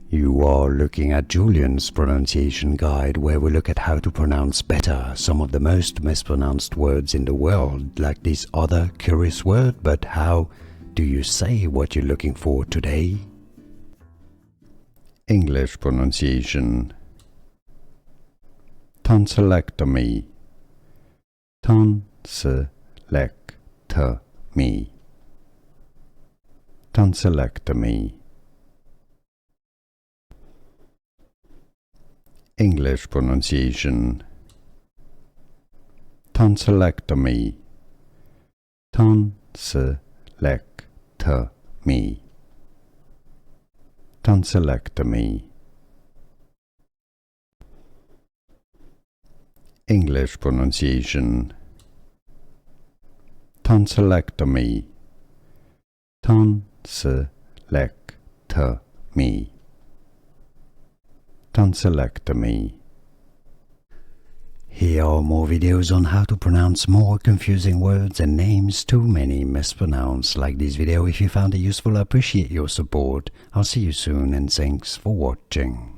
You are looking at Julian's pronunciation guide, where we look at how to pronounce better some of the most mispronounced words in the world, like this other curious word. But how do you say what you're looking for today? English pronunciation. Tonsillectomy. Tonsillectomy. Tonsillectomy. English pronunciation. Tonsillectomy. Tonsillectomy. Tonsillectomy. English pronunciation. Tonsillectomy. Tonsillectomy. Tonsillectomy. Here are more videos on how to pronounce more confusing words and names too many mispronounced. Like this video if you found it useful. I appreciate your support. I'll see you soon and thanks for watching.